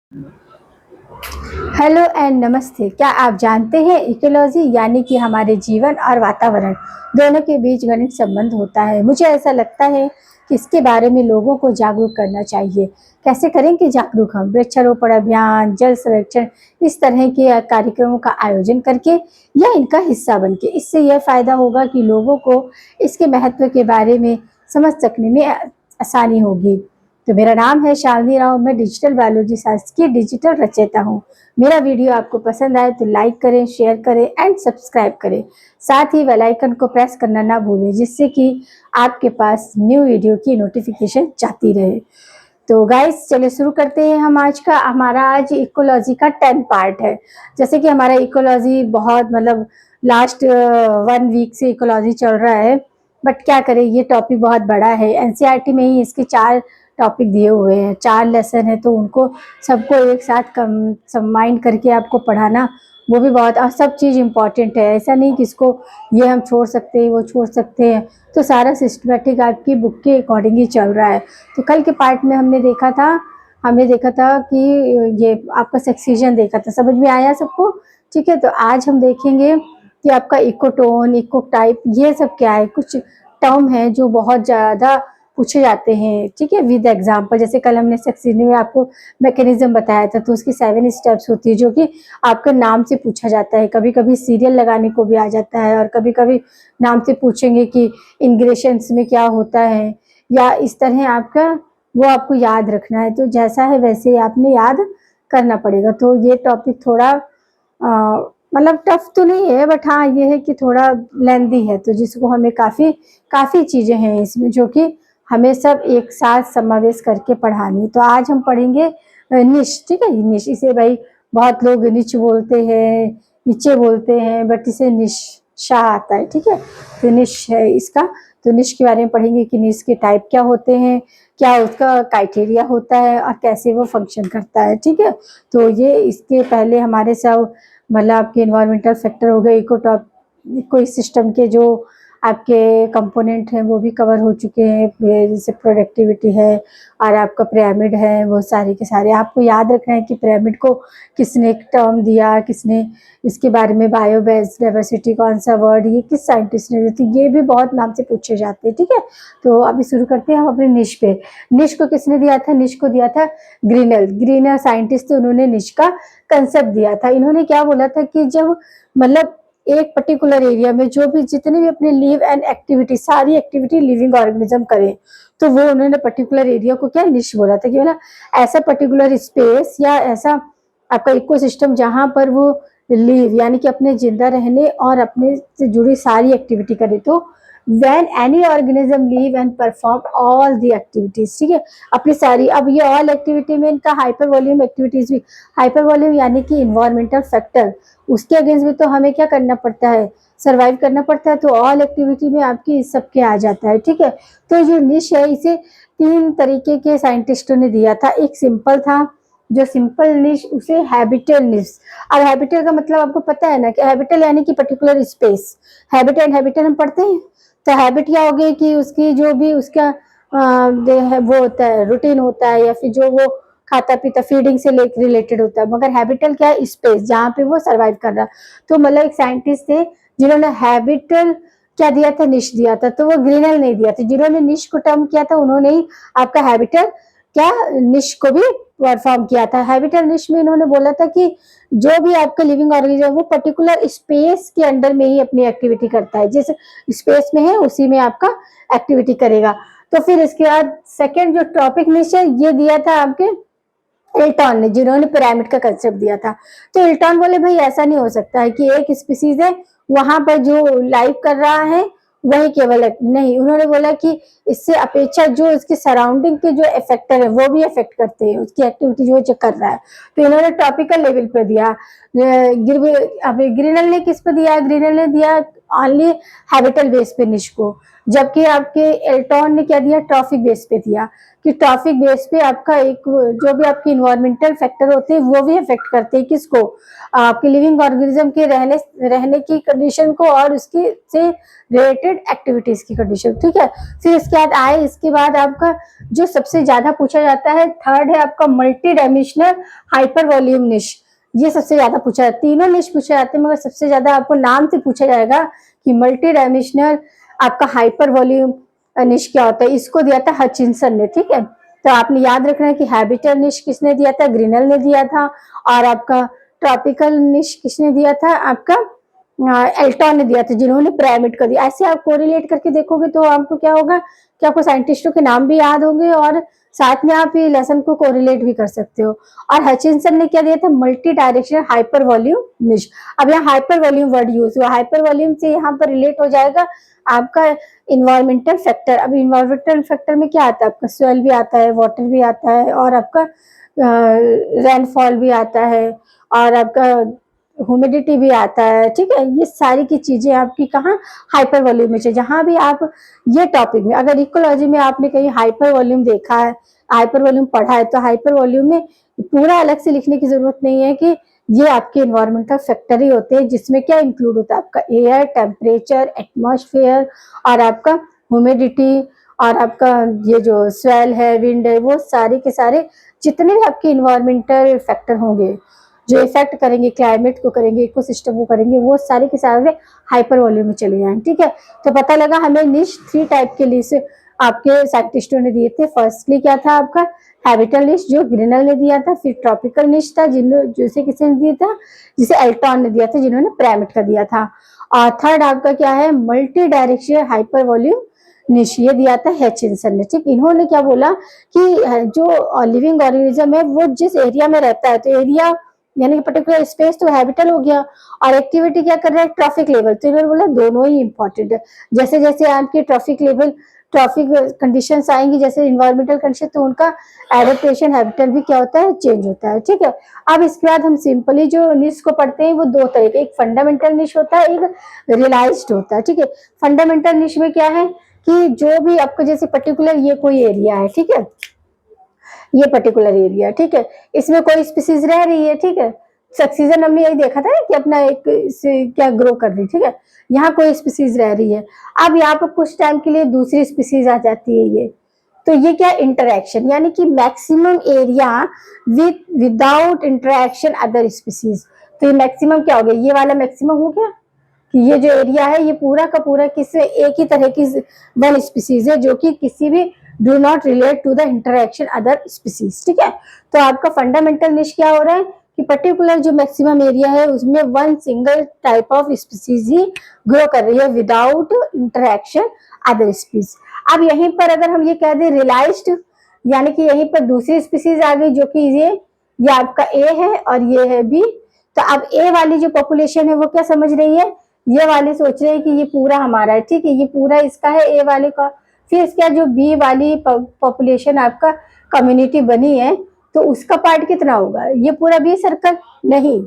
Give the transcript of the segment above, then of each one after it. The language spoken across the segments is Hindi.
हेलो एंड नमस्ते। क्या आप जानते हैं इकोलॉजी यानी कि हमारे जीवन और वातावरण दोनों के बीच घनिष्ठ संबंध होता है। मुझे ऐसा लगता है कि इसके बारे में लोगों को जागरूक करना चाहिए। कैसे करेंगे जागरूक? हम वृक्षारोपण अभियान, जल संरक्षण, इस तरह के कार्यक्रमों का आयोजन करके या इनका हिस्सा बन के। इससे यह फायदा होगा कि लोगों को इसके महत्व के बारे में समझ सकने में आसानी होगी। तो मेरा नाम है शालिनी राव, मैं डिजिटल बायोलॉजी शास्त्र की डिजिटल रचयिता हूँ। मेरा वीडियो आपको पसंद आए तो लाइक करें, शेयर करें एंड सब्सक्राइब करें। साथ ही बेल आइकन को प्रेस करना ना भूलें, जिससे कि आपके पास न्यू वीडियो की नोटिफिकेशन जाती रहे। तो गाइस चलिए शुरू करते हैं। हमारा आज इकोलॉजी का 10 पार्ट है। जैसे कि हमारा इकोलॉजी बहुत लास्ट 1 वीक से इकोलॉजी चल रहा है, बट क्या करें, ये टॉपिक बहुत बड़ा है। एनसीईआरटी में ही इसके 4 टॉपिक दिए हुए हैं, 4 लेसन है, तो उनको सबको एक साथ कंबाइन करके आपको पढ़ाना वो भी बहुत, और सब चीज़ इम्पॉर्टेंट है। ऐसा नहीं कि इसको ये हम छोड़ सकते हैं, वो छोड़ सकते हैं। तो सारा सिस्टमेटिक आपकी बुक के अकॉर्डिंग ही चल रहा है। तो कल के पार्ट में हमने देखा था कि ये आपका सेक्सीजन देखा था, समझ में आया सबको? ठीक है, तो आज हम देखेंगे कि आपका इकोटोन, इको टाइप, ये सब क्या है। कुछ टर्म है जो बहुत ज़्यादा पूछे जाते हैं, ठीक है, विद एग्जाम्पल। जैसे कल हमने सक्सीजन में आपको मैकेनिज्म बताया था, तो उसकी 7 स्टेप्स होती है जो कि आपके नाम से पूछा जाता है। कभी कभी सीरियल लगाने को भी आ जाता है, और कभी कभी नाम से पूछेंगे कि इंग्रेडिएंट्स में क्या होता है, या इस तरह आपका वो आपको याद रखना है। तो जैसा है वैसे ही आपने याद करना पड़ेगा। तो ये टॉपिक थोड़ा टफ तो नहीं है, बट हाँ ये है कि थोड़ा लेंदी है, तो जिसको हमें काफ़ी चीज़ें हैं इसमें जो कि हमें सब एक साथ समावेश करके पढ़ानी। तो आज हम पढ़ेंगे निश, ठीक है। निश, इसे भाई बहुत लोग निच बोलते हैं, नीचे बोलते हैं, बट इसे निशा आता है, ठीक है। तो निश है इसका। तो निश के बारे में पढ़ेंगे कि निश के टाइप क्या होते हैं, क्या उसका क्राइटेरिया होता है, और कैसे वो फंक्शन करता है, ठीक है। तो ये इसके पहले हमारे सब आपके इन्वायरमेंटल फैक्टर हो गए, इको सिस्टम के जो आपके कंपोनेंट हैं वो भी कवर हो चुके हैं, जैसे प्रोडक्टिविटी है और आपका पिरामिड है, वो सारे के सारे आपको याद रखना है कि पिरामिड को किसने एक टर्म दिया, किसने इसके बारे में, बायोबेस डाइवर्सिटी कौन सा वर्ड, ये किस साइंटिस्ट ने दी थी, ये भी बहुत नाम से पूछे जाते हैं, ठीक है। तो अभी शुरू करते हैं हम अपने निश पे। निश को किसने दिया था? निश को दिया था ग्रीनर साइंटिस्ट थे, उन्होंने निश का कंसेप्ट दिया था। इन्होंने क्या बोला था कि जब एक पर्टिकुलर एरिया में जो भी जितने भी अपने लिव एंड एक्टिविटी, सारी एक्टिविटी लिविंग ऑर्गेनिज्म करें, तो वो उन्होंने पर्टिकुलर एरिया को क्या निश बोला था, कि ऐसा पर्टिकुलर स्पेस या ऐसा आपका इकोसिस्टम जहां पर वो लिव यानी कि अपने जिंदा रहने और अपने से जुड़ी सारी एक्टिविटी करे। तो when any organism live and perform all the activities, ठीक है, अपनी सारी। अब ये ऑल एक्टिविटी में इनका हाइपर वॉल्यूम एक्टिविटीज भी, हाइपर वॉल्यूम यानी कि इन्वायरमेंटल फैक्टर, उसके अगेंस्ट भी तो हमें क्या करना पड़ता है, सर्वाइव करना पड़ता है। तो ऑल एक्टिविटी में आपकी इस सब के आ जाता है, ठीक है। तो जो निश है इसे 3 तरीके के साइंटिस्टों ने दिया था। एक सिंपल था, जो सिंपल निश, उसे हैबिटल निश। अब हैबिटल का मतलब आपको पता है ना, कि हैबिटल यानी कि पर्टिकुलर स्पेस। हैबिट एंड हैबिटल हम पढ़ते हैं। तो हैबिट क्या हो गई कि उसकी जो भी उसका वो होता है, रूटीन होता है, या फिर जो वो खाता पीता, फीडिंग से रिलेटेड होता है। मगर हैबिटल क्या है? स्पेस, जहाँ पे वो सर्वाइव कर रहा। तो एक साइंटिस्ट थे जिन्होंने हैबिटल क्या दिया था, निश दिया था। तो वो ग्रीनल नहीं दिया था। जिन्होंने निश को टर्म किया था उन्होंने ही आपका हैबिटल क्या, निश को भी परफॉर्म किया था। हैबिटल निश में इन्होंने बोला था कि जो भी आपका लिविंग ऑर्गेनिज्म वो पर्टिकुलर स्पेस के अंडर में ही अपनी एक्टिविटी करता है, जिस स्पेस में है उसी में आपका एक्टिविटी करेगा। तो फिर इसके बाद सेकेंड जो टॉपिक निश है, ये दिया था आपके इल्टॉन ने, जिन्होंने पिरामिड का कंसेप्ट दिया था। तो इल्टॉन बोले भाई ऐसा नहीं हो सकता है कि एक स्पीसीज है, वहां पर जो लाइव कर रहा है वही केवल नहीं। उन्होंने बोला कि इससे अपेक्षा जो इसके सराउंडिंग के जो इफेक्टर है वो भी इफेक्ट करते हैं उसकी एक्टिविटी जो चेक कर रहा है। तो इन्होंने टॉपिकल लेवल पर दिया। ग्रीनल ने किस पे दिया? ग्रीनल ने दिया ओनली हैबिटल बेस पे निश को, जबकि आपके एल्टॉन ने क्या दिया, ट्रॉफिक बेस पे दिया कि ट्रॉफिक बेस पे आपका एक जो भी आपके इन्वायरमेंटल फैक्टर होते हैं वो भी अफेक्ट करते हैं किसको, आपके लिविंग ऑर्गेनिज्म के रहने की कंडीशन को और उसकी से रिलेटेड एक्टिविटीज की कंडीशन। ठीक है, फिर इसके बाद आए, इसके बाद आपका जो सबसे ज्यादा पूछा जाता है थर्ड है आपका मल्टी डायमेंशनल हाइपर वॉल्यूम निश। ये सबसे ज्यादा पूछा जाता है, तीनों निश पूछे जाते हैं मगर सबसे ज्यादा आपको नाम से पूछा जाएगा कि मल्टी डायमेंशनल आपका हाइपर वॉल्यूम निश क्या होता है। इसको दिया था हचिंसन ने। ठीक है, तो आपने याद रखना है कि हैबिटल निश किसने दिया था, ग्रिनल ने दिया था, और आपका ट्रॉपिकल निश किसने दिया था, आपका एल्टॉन ने दिया था, जिन्होंने पिरामिड कर दिया। ऐसे आप कोरिलेट करके देखोगे तो आपको क्या होगा कि आपको साइंटिस्टों के नाम भी याद होंगे और साथ में आप ये लेसन को कोरिलेट भी कर सकते हो। और हचिंसन ने क्या दिया था, मल्टी डायरेक्शनल हाइपर वॉल्यूम निश। अब यहाँ हाइपर वॉल्यूम वर्ड यूज हुआ, हाइपर वॉल्यूम से यहाँ पर रिलेट हो जाएगा आपका इन्वायरमेंटल फैक्टर। अब इन्वायरमेंटल फैक्टर में क्या आता है, आपका सॉइल भी आता है, वाटर भी आता है, और आपका रेनफॉल भी आता है, और आपका ह्यूमिडिटी भी आता है। ठीक है, ये सारी की चीजें आपकी कहाँ, हाइपर वॉल्यूम में। जहां भी आप ये टॉपिक में अगर इकोलॉजी में आपने कहीं हाइपर वॉल्यूम देखा है, हाइपर वॉल्यूम पढ़ा है, तो हाइपर वॉल्यूम में पूरा अलग से लिखने की जरूरत नहीं है कि ये आपके इन्वायरमेंटल फैक्टर ही होते हैं, जिसमें क्या इंक्लूड होता है आपका एयर, टेम्परेचर, एटमॉस्फेयर, और आपका ह्यूमिडिटी, और आपका ये जो स्वेल है, विंड है, वो सारे के सारे जितने भी आपके इन्वायरमेंटल फैक्टर होंगे जो इफेक्ट करेंगे क्लाइमेट को, करेंगे इकोसिस्टम को, करेंगे, वो सारे के सारे हाइपर वॉल्यूम में चले जाएंगे। ठीक है, तो पता लगा हमें निश 3 टाइप के लिस्ट आपके साइंटिस्टों ने दिए थे। फर्स्टली क्या था आपका हैबिटल निश जो ग्रिनल ने दिया था, फिर ट्रॉपिकल निश था जिसे किसने दिया था, जिसे एल्टॉन ने दिया था, जिन्होंने पिरामिड का दिया था। और थर्ड आपका क्या है, मल्टी डायरेक्शनल हाइपर वॉल्यूम निश, ये दिया था हचिंसन ने। ठीक, इन्होंने क्या बोला कि जो लिविंग ऑर्गेनिज्म है वो जिस एरिया में रहता है, तो एरिया यानी पर्टिकुलर स्पेस तो हैबिटल हो गया, और एक्टिविटी क्या कर रहा है, ट्रॉफिक लेवल। तो इन्होंने बोला दोनों ही इंपॉर्टेंट है। जैसे जैसे आपके ट्रॉफिक लेवल, ट्रॉफिक कंडीशंस आएंगी, जैसे इन्वायरमेंटल कंडीशन, तो उनका एडेप्टेशन हैबिटल भी क्या होता है, चेंज होता है। ठीक है, अब इसके बाद हम सिंपली जो निश को पढ़ते हैं वो दो तरह के, एक फंडामेंटल निश होता है, एक रियलाइज्ड होता है। ठीक है, फंडामेंटल निश में क्या है कि जो भी आपको जैसे पर्टिकुलर ये कोई एरिया है, ठीक है, ये पर्टिकुलर एरिया, ठीक है, इसमें कोई स्पीसीज रह रही है। ठीक है, सक्सीजन हमने यही देखा था कि अपना एक क्या ग्रो कर रही। ठीक है, यहाँ कोई स्पीसीज रह रही है, अब यहाँ पर कुछ टाइम के लिए दूसरी स्पीसीज आ जाती है, ये तो ये क्या इंटरैक्शन, यानी कि maximum area without interaction other species. तो ये मैक्सिमम क्या हो गया, ये वाला मैक्सिमम हो गया कि ये जो एरिया है ये पूरा का पूरा किसी एक ही तरह की वन स्पीसीज है, जो कि किसी भी do not relate to the interaction other species. ठीक है, तो आपका फंडामेंटल निश क्या हो रहा है कि पर्टिकुलर जो मैक्सिमम एरिया है उसमें one single type of species he grow कर रही है विदाउट इंटरैक्शन अदर स्पीसीज। अब यहीं पर अगर हम ये कह दें रियलाइज्ड, यानी कि यहीं पर दूसरी स्पीसीज आ गई, जो कि ये आपका ए है और ये है बी। तो अब ए वाली जो पॉपुलेशन है वो क्या समझ रही है, ये वाली सोच रहे हैं कि ये पूरा हमारा है। ठीक है, ये पूरा इसका है ए वाले का। फिर इसका जो बी वाली पॉपुलेशन आपका कम्युनिटी बनी है, तो उसका पार्ट कितना होगा, ये पूरा बी सर्कल नहीं,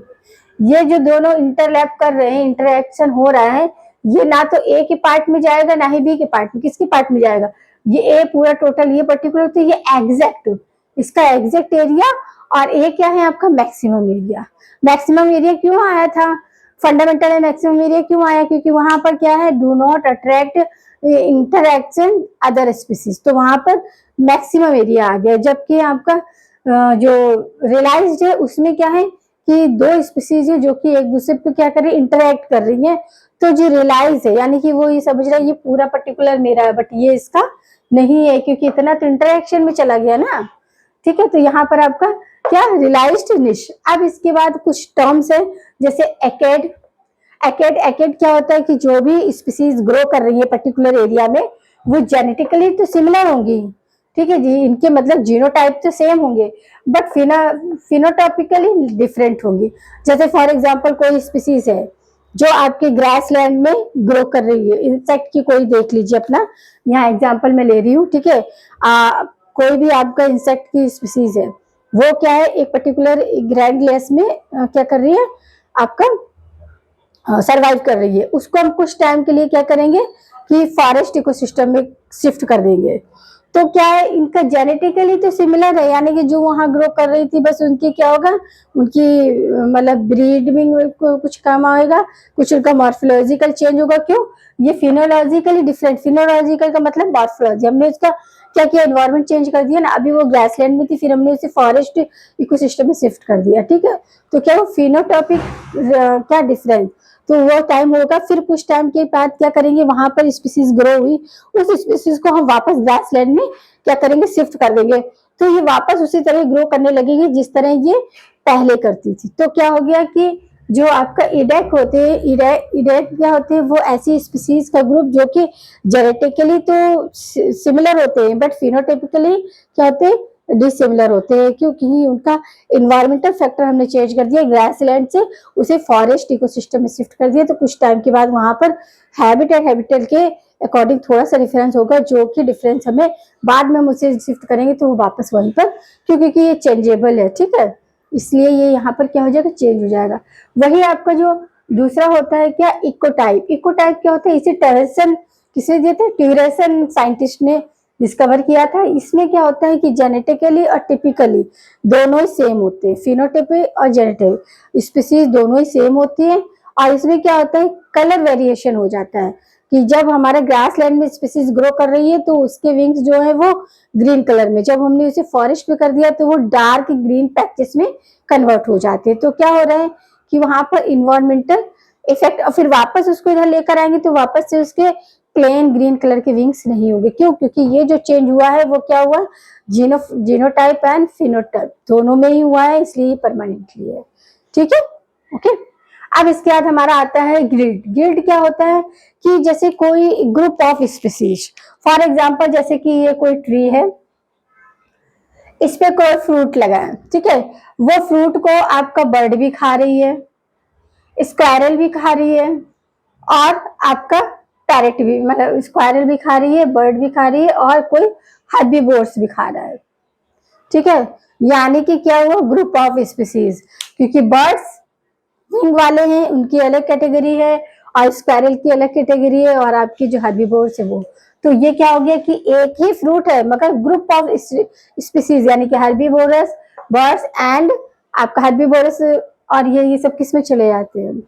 ये जो दोनों इंटरलैप कर रहे हैं, इंटरेक्शन हो रहा है, ये ना तो ए के पार्ट में जाएगा ना ही बी के पार्ट में, किसके पार्ट में जाएगा, ये ए पूरा टोटल, ये पर्टिकुलर, तो ये एग्जैक्ट, इसका एग्जैक्ट एरिया, और ए क्या है आपका मैक्सिमम एरिया। मैक्सिमम एरिया क्यों आया था, फंडामेंटल है, मैक्सिमम एरिया क्यों आया, क्योंकि वहां पर क्या है, do not attract interaction other species, तो वहां पर मैक्सिमम एरिया आ गया। जबकि आपका जो रियलाइज्ड है उसमें क्या है कि दो स्पीसीज है जो कि एक दूसरे पे क्या कर रही है, इंटरैक्ट कर रही है। तो जो रियलाइज है यानी कि वो ये समझ रहा है ये पूरा पर्टिकुलर मेरा है, बट ये इसका नहीं है, क्योंकि इतना तो इंटरैक्शन में चला गया ना। ठीक है, तो यहाँ पर आपका क्या रियलाइज्ड निश। अब इसके बाद कुछ टर्म्स है, जैसे एकेड। एकेड क्या होता है कि जो भी स्पीसीज ग्रो कर रही है पर्टिकुलर एरिया में, वो जेनेटिकली तो सिमिलर होंगी, ठीक है जी, इनके मतलब जीनोटाइप तो सेम होंगे, बट फिनोटाइपिकली डिफरेंट होंगी। जैसे फॉर एग्जांपल कोई स्पीसीज है जो आपके ग्रासलैंड में ग्रो कर रही है, इंसेक्ट की कोई देख लीजिए, अपना यहाँ एग्जांपल मैं ले रही हूँ। ठीक है, कोई भी आपका इंसेक्ट की स्पीसीज है, वो क्या है एक पर्टिकुलर ग्रैंड लेस में क्या कर रही है, आपका सरवाइव कर रही है, उसको हम कुछ टाइम के लिए क्या करेंगे कि फॉरेस्ट इकोसिस्टम में शिफ्ट कर देंगे। तो क्या है, इनका जेनेटिकली तो सिमिलर है, यानी कि जो वहां ग्रो कर रही थी बस उनकी क्या होगा, उनकी मतलब ब्रीडिंग में कुछ कम आएगा, कुछ उनका मॉर्फोलॉजिकल चेंज होगा। क्यों? ये फिनोलॉजिकली डिफरेंट, फिनोलॉजिकल का मतलब मॉर्फोलॉजी, हमने उसका क्या किया, एनवायरमेंट चेंज कर दिया ना। अभी वो ग्रासलैंड में थी, फिर हमने उसे फॉरेस्ट इकोसिस्टम में शिफ्ट कर दिया, ठीक है। तो क्या वो फिनोटॉपिक क्या डिफरेंस, तो वो टाइम होगा। फिर कुछ टाइम के बाद क्या करेंगे, वहां पर स्पीसीज ग्रो हुई, उस स्पीसीज को हम वापस ग्रासलैंड में क्या करेंगे, शिफ्ट कर देंगे। तो ये वापस उसी तरह ग्रो करने लगेगी जिस तरह ये पहले करती थी। तो क्या हो गया कि जो आपका इडेक होते हैं, इडेक क्या होते हैं, वो ऐसी स्पीसीज का ग्रुप जो कि जेनेटिकली तो सिमिलर होते हैं बट फिनोटाइपिकली क्या होते हैं, डिसिमिलर होते हैं, क्योंकि उनका इन्वायरमेंटल फैक्टर हमने चेंज कर दिया, ग्रासलैंड से उसे फॉरेस्ट इकोसिस्टम में शिफ्ट कर दिया। तो कुछ टाइम के बाद वहां पर हैबिटेट के अकॉर्डिंग थोड़ा सा डिफरेंस होगा, जो कि डिफरेंस हमें बाद में हम उसे शिफ्ट करेंगे तो वो वापस वहीं पर, क्योंकि ये चेंजेबल है, ठीक है, इसलिए ये यहाँ पर क्या हो जाएगा, चेंज हो जाएगा। वही आपका जो दूसरा होता है क्या, इकोटाइप। इकोटाइप क्या होता है, इसे टेरेसन किसे देते हैं, टेरेसन साइंटिस्ट ने डिस्कवर किया था। इसमें क्या होता है कि जेनेटिकली और टिपिकली दोनों ही सेम होते हैं, फिनोटाइप और जेनेटिक स्पीसीज दोनों ही सेम होती है। और इसमें क्या होता है, कलर वेरिएशन हो जाता है कि जब हमारे ग्रासलैंड में स्पीसीज ग्रो कर रही है तो उसके विंग्स जो है वो ग्रीन कलर में, जब हमने उसे फॉरेस्ट में कर दिया तो वो डार्क ग्रीन पैचेस में कन्वर्ट हो जाते हैं। तो क्या हो रहा है कि वहां पर इन्वायरमेंटल इफेक्ट, और फिर वापस उसको इधर लेकर आएंगे तो वापस से उसके प्लेन ग्रीन कलर के विंग्स नहीं होंगे। क्यों? क्योंकि ये जो चेंज हुआ है वो क्या हुआ, जीनोटाइप एंड फिनोटाइप दोनों में ही हुआ है, इसलिए परमानेंटली है, ठीक है, ओके। अब इसके बाद हमारा आता है गिल्ड। गिल्ड क्या होता है कि जैसे कोई group of species, for example जैसे कि ये कोई ट्री है, इस पे कोई फ्रूट लगा है, ठीक है, वो फ्रूट को आपका बर्ड भी खा रही है, स्क्वायरल भी खा रही है, और आपका पैरेट भी, मतलब स्क्वायरल भी खा रही है, बर्ड भी खा रही है, और कोई हर्बीवोर्स भी खा रहा है, ठीक है। यानी कि क्या हुआ, ग्रुप ऑफ स्पीसीज, क्योंकि बर्ड्स विंग वाले हैं उनकी अलग कैटेगरी है, और स्क्वायरल की अलग कैटेगरी है, और आपकी जो हर्बीवोर्स है वो। तो ये क्या हो गया कि एक ही फ्रूट है मगर ग्रुप ऑफ स्पीसीज, यानी कि हर्बीवोरस, बर्ड्स एंड आपका हर्बीवोरस, और ये सब किस में चले जाते हैं,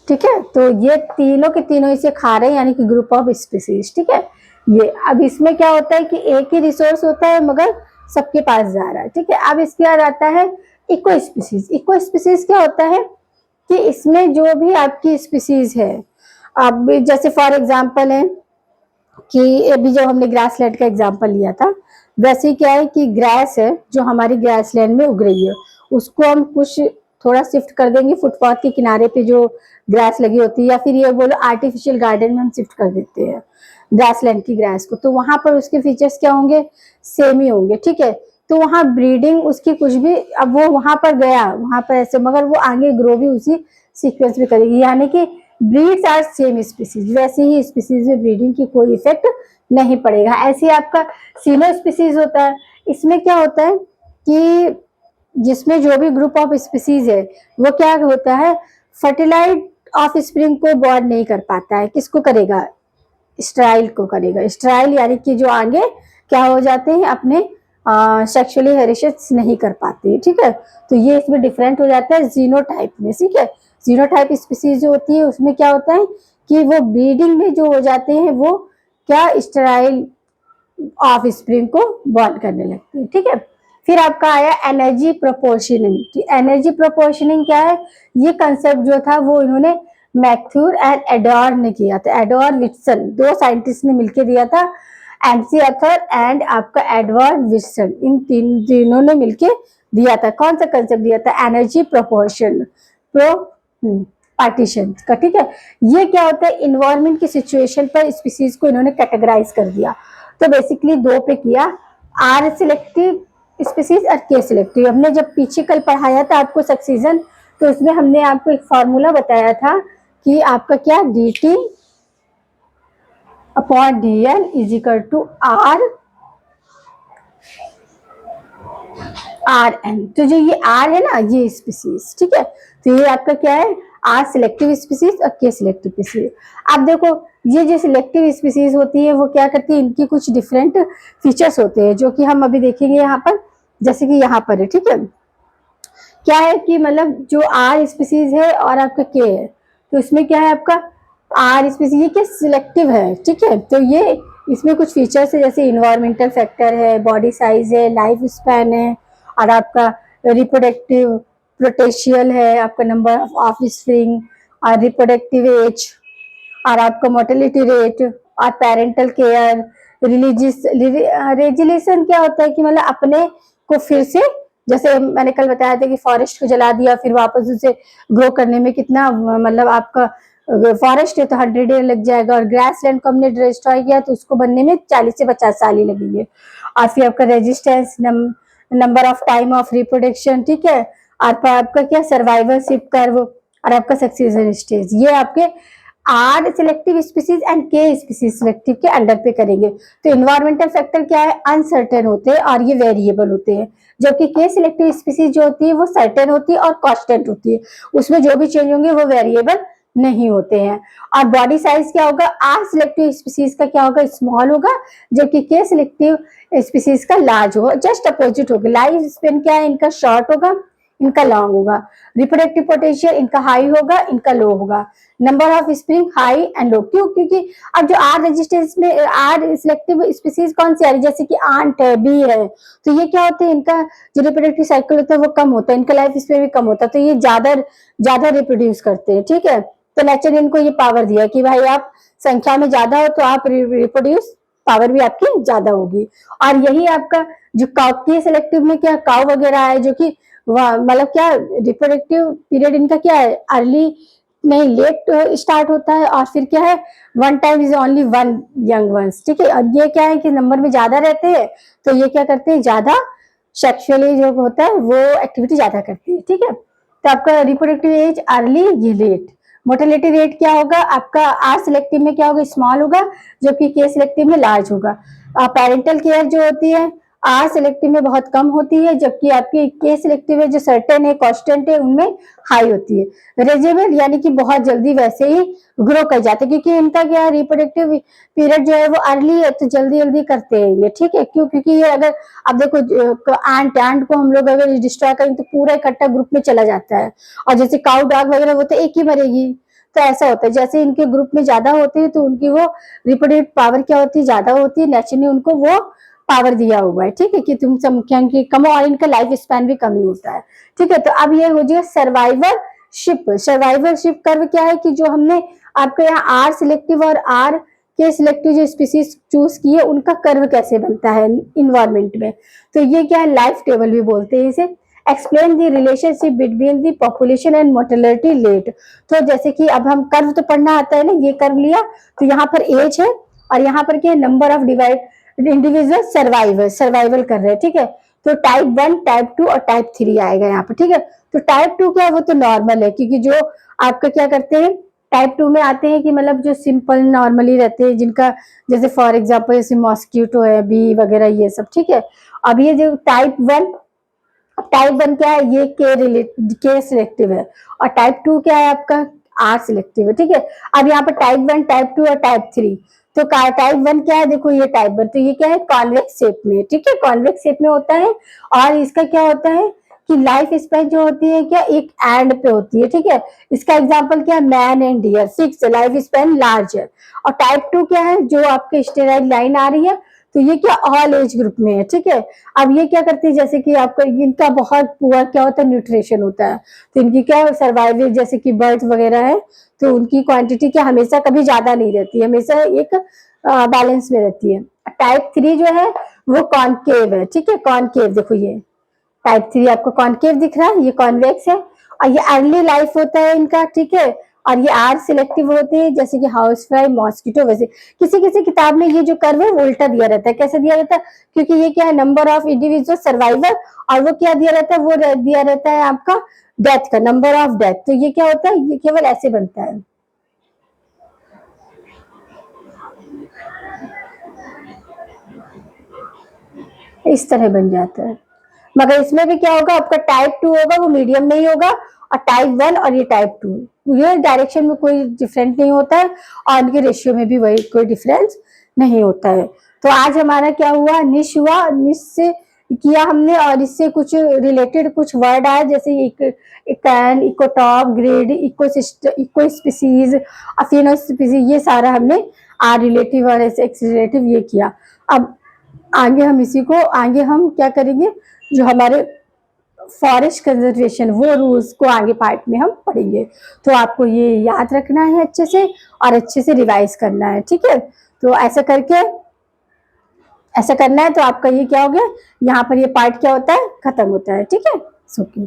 ठीक है। तो ये तीनों के तीनों इसे खा रहे हैं, यानी कि ग्रुप ऑफ स्पीसीज, ठीक है। ये अब इसमें क्या होता है कि एक ही रिसोर्स होता है मगर सबके पास जा रहा है, ठीक है। अब इसके बाद आता है इको स्पीसीज। इको स्पीसीज क्या होता है कि इसमें जो भी आपकी स्पीसीज है, अब जैसे फॉर एग्जांपल है कि अभी जो हमने ग्रासलैंड का एग्जांपल लिया था, वैसे क्या है कि ग्रास है जो हमारी ग्रासलैंड में उग रही है, उसको हम कुछ थोड़ा शिफ्ट कर देंगे, फुटपाथ के किनारे पे जो ग्रास लगी होती है, या फिर ये बोलो आर्टिफिशियल गार्डन में हम शिफ्ट कर देते हैं ग्रासलैंड की ग्रास को, तो वहां पर उसके फीचर्स क्या होंगे, सेम ही होंगे, ठीक है। तो वहां ब्रीडिंग उसकी कुछ भी, अब वो वहां पर गया वहां पर ऐसे, मगर वो आगे ग्रो भी उसी सीक्वेंस में करेगी, यानी कि ब्रीड्स आर सेम स्पीसीज, वैसे ही स्पीसीज में ब्रीडिंग की कोई इफेक्ट नहीं पड़ेगा। ऐसे ही आपका सीनो स्पीसीज होता है, इसमें क्या होता है कि जिसमें जो भी ग्रुप ऑफ स्पीसीज है वो क्या होता है, फर्टिलाइज ऑफ स्प्रिंग को बॉर्न नहीं कर पाता है, किसको करेगा, स्ट्राइल को करेगा। स्ट्राइल यानी कि जो आगे क्या हो जाते हैं, अपने सेक्सुअली हेरिशेस नहीं कर पाते, ठीक है। तो ये इसमें डिफरेंट हो जाता है जीनोटाइप में, ठीक है। जीनोटाइप स्पीसीज जो होती है उसमें क्या होता है कि वो ब्रीडिंग में जो हो जाते हैं वो क्या, स्टेराइल ऑफ स्प्रिंग को बॉर्न करने लगते हैं, ठीक है। फिर आपका आया एनर्जी प्रोपोर्शनिंग। एनर्जी प्रोपोर्शनिंग क्या है, ये कंसेप्ट जो था वो इन्होंने मैथ्यूर एंड एडोर ने किया था, एडोर विटसन, दो साइंटिस्ट ने मिलकर दिया था, एमसी अथर एंड आपका एडवर्ड विटसन, इन तीनों ने मिलकर दिया था। कौन सा कंसेप्ट दिया था, एनर्जी प्रोपोर्शन पार्टीशन का, ठीक है। ये क्या होता है, इन्वायरमेंट की सिचुएशन पर स्पीसीज को इन्होंने कैटेगराइज कर दिया। तो बेसिकली दो पे किया, आर सिलेक्टिव स्पीसीज और के सिलेक्टिव। हमने जब पीछे कल पढ़ाया था आपको सक्सीजन, तो उसमें हमने आपको एक फॉर्मूला बताया था कि आपका क्या, D T upon D N is equal to R N. तो जो ये आर है ना, ये स्पीसीज, ठीक है। तो ये आपका क्या है, आर सिलेक्टिव स्पीसीज और के सिलेक्टिव स्पीसीज। अब देखो ये जो सिलेक्टिव स्पीसीज होती है वो क्या करती है, इनकी कुछ डिफरेंट फीचर्स होते हैं जो कि हम अभी देखेंगे यहाँ पर, जैसे कि यहाँ पर है, ठीक है। क्या है कि मतलब जो आर स्पीसीज है और आपका के है, तो इसमें क्या है आपका आर स्पीसीज, ये क्या सिलेक्टिव है, ठीक है। तो ये इसमें कुछ फीचर्स है जैसे इन्वायरमेंटल फैक्टर है, बॉडी साइज है, लाइफ स्पैन है, और आपका रिप्रोडक्टिव पोटेंशियल है, आपका नंबर ऑफ ऑफस्प्रिंग और रिप्रोडक्टिव एज, और आपका मोर्टेलिटी रेट और पेरेंटल केयर, रिलीजियस रेजिलेशन क्या होता है कि मतलब अपने को फिर से, जैसे मैंने कल बताया था कि फॉरेस्ट को जला दिया फिर वापस उसे ग्रो करने में कितना मतलब आपका फॉरेस्ट है तो 100 ईयर लग जाएगा, और ग्रास लैंड को हमने डिस्ट्रॉय किया तो उसको बनने में 40 से 50 साल ही लगेंगे। और फिर आपका resistance, number of time of reproduction, ठीक है, और आपका क्या सर्वाइवलशिप कर्व, और आपका सक्सेशन स्टेज, ये आपके आर सिलेक्टिव स्पीसीज एंड के स्पीसीज सिलेक्टिव के अंडर पे करेंगे। तो इन्वायरमेंटल फैक्टर क्या है, अनसर्टेन होते हैं और ये वेरिएबल होते हैं, जबकि के सिलेक्टिव स्पीसीज जो होती है वो सर्टेन होती है और कांस्टेंट होती है, उसमें जो भी चेंज होंगे वो वेरिएबल नहीं होते हैं। और बॉडी साइज क्या होगा, आर सिलेक्टिव स्पीसीज का क्या होगा, स्मॉल होगा, जबकि के सिलेक्टिव स्पीसीज का लार्ज होगा, जस्ट अपोजिट होगा। लाइफ स्पेन क्या है, इनका शॉर्ट होगा, इनका लॉन्ग होगा। रिप्रोडक्टिव पोटेंशियल इनका हाई होगा, इनका लो होगा। Number of spring high and low, क्यों, क्योंकि अब जो आर रेजिस्टेंस में आर सिलेक्टिव स्पीसीज कौन सी आ रही है, जैसे कि आंट है, बी है, तो ये क्या होते हैं, इनका जो रिप्रोडक्टिव साइकिल होता है वो कम होता है, इनका लाइफ स्पेन भी कम होता है, तो ये ज्यादा ज्यादा रिप्रोड्यूस करते हैं, ठीक है। तो नेचर ने इनको ये पावर दिया कि भाई आप संख्या में ज्यादा हो तो आप रिप्रोड्यूस पावर भी आपकी ज्यादा होगी। और यही आपका जो काउ के सिलेक्टिव में क्या काउ वगैरह है जो कि मतलब क्या रिप्रोडक्टिव पीरियड इनका क्या है, अर्ली नहीं लेट स्टार्ट होता है, और फिर क्या है one time is only one young ones, ठीक है। और ये क्या है कि नंबर में ज्यादा रहते हैं तो ये क्या करते हैं, ज्यादा सेक्सुअली जो होता है वो एक्टिविटी ज्यादा करती है, ठीक है। तो आपका रिप्रोडक्टिव एज अर्ली, ये लेट। मोर्टेलिटी रेट क्या होगा आपका, आर सिलेक्टिव में क्या होगा, स्मॉल होगा, जबकि के सिलेक्टिव में लार्ज होगा। पेरेंटल केयर जो होती है आर सिलेक्टिव में बहुत कम होती है, जबकि आपकी के सिलेक्टिव है जो सर्टेन है, कांस्टेंट है, उनमें हाई होती है। रेजिबल यानी कि बहुत जल्दी वैसे ही ग्रो कर जाते हैं, क्योंकि इनका क्या है रिप्रोडक्टिव पीरियड जो है वो अर्ली है तो जल्दी जल्दी करते हैं ये, ठीक है। क्यों, क्योंकि ये अगर अब देखो एंट को हम लोग अगर डिस्ट्रॉय करें तो पूरा इकट्ठा ग्रुप में चला जाता है, और जैसे काउ डॉग वगैरह वो तो एक ही मरेगी, तो ऐसा होता है जैसे इनके ग्रुप में ज्यादा होते हैं तो उनकी वो रिप्रोडक्टिव पावर क्या होती है, ज्यादा होती है, नेचर ने उनको वो पावर दिया हुआ है, ठीक है, कि तुम संख्या की कम और इनका लाइफ स्पैन भी कम ही होता है, ठीक है। तो अब ये हो जाए सर्वाइवरशिप। सर्वाइवरशिप कर्व क्या है कि जो हमने आपके यहाँ आर सिलेक्टिव और आर के सिलेक्टिव जो स्पीसीज चूज किए उनका कर्व कैसे बनता है इन्वायरमेंट में, तो ये क्या है लाइफ टेबल भी बोलते हैं इसे। Explain the relationship between the population and mortality rate. तो जैसे कि अब हम कर्व तो पढ़ना आता है ना, ये कर्व लिया तो यहाँ पर एज है और यहाँ पर क्या है नंबर ऑफ इंडिविजुअल सर्वाइवल कर रहे हैं, ठीक है। तो टाइप 1, टाइप 2 और टाइप 3 आएगा यहाँ पर, ठीक है। तो टाइप 2 क्या है वो तो नॉर्मल है, क्योंकि जो आपका क्या करते हैं टाइप 2 में आते हैं कि मतलब जो सिंपल नॉर्मली रहते हैं, जिनका जैसे फॉर एग्जांपल जैसे मॉस्किटो है, बी वगैरह ये सब, ठीक है। अब ये जो टाइप 1 क्या है, ये के सिलेक्टिव है, और टाइप 2 क्या है आपका आर सिलेक्टिव है, ठीक है। अब यहाँ पर टाइप 1, टाइप 2 और टाइप 3, तो टाइप 1 क्या है, देखो ये टाइप 1, तो ये क्या है कॉन्वेक्स शेप में, ठीक है, कॉन्वेक्स शेप में होता है, और इसका क्या होता है कि लाइफ स्पैन जो होती है क्या एक एंड पे होती है, ठीक है। इसका एग्जांपल क्या है man and deer, 6 life span large है। और टाइप 2 क्या है, जो आपके स्टेरॉइड लाइन आ रही है, तो ये क्या ऑल एज ग्रुप में है, ठीक है। अब ये क्या करती है, जैसे कि आपका इनका बहुत पुअर क्या होता है न्यूट्रिशन होता है, तो इनकी क्या सर्वाइवल जैसे कि बर्ड्स वगैरह है, तो उनकी क्वांटिटी क्या हमेशा कभी ज्यादा नहीं रहती है, हमेशा एक बैलेंस में रहती है। टाइप 3 जो है वो कॉनकेव है, ठीक है, कॉनकेव, देखो ये टाइप 3 आपको कॉनकेव दिख रहा है, ये कॉन्वेक्स है, और ये अर्ली लाइफ होता है इनका, ठीक है। और ये आर सिलेक्टिव होते हैं जैसे कि हाउस फ्लाई, मॉस्किटो, वैसे किसी किसी किताब में ये जो कर्व है वो उल्टा दिया रहता है, कैसे दिया रहता है, क्योंकि ये क्या है नंबर ऑफ इंडिविजुअल सर्वाइवर, और वो क्या दिया रहता है, वो दिया रहता है आपका डेथ का नंबर ऑफ डेथ, तो ये क्या होता है, ये केवल ऐसे बनता है, इस तरह बन जाता है। मगर इसमें भी क्या होगा आपका टाइप 2 होगा वो मीडियम में ही होगा, और टाइप 1 और ये टाइप 2 ये डायरेक्शन में कोई डिफरेंट नहीं होता है और इनके रेशियो में भी वही कोई डिफरेंस नहीं होता है। तो आज हमारा क्या हुआ, निश हुआ, निश से किया हमने और इससे कुछ रिलेटेड कुछ वर्ड आए जैसे can, ecotope, grid, ecosystem, eco species, अफिनो स्पीसीज, ये सारा हमने आर रिलेटिव और एक्स रिलेटिव ये किया। अब आगे हम इसी को आगे हम क्या करेंगे, जो हमारे फॉरेस्ट कंजर्वेशन वो रूल्स को आगे पार्ट में हम पढ़ेंगे। तो आपको ये याद रखना है अच्छे से और अच्छे से रिवाइज करना है, ठीक है। तो ऐसा करना है तो आपका ये क्या हो गया, यहाँ पर ये पार्ट क्या होता है, खत्म होता है, ठीक है। ओके।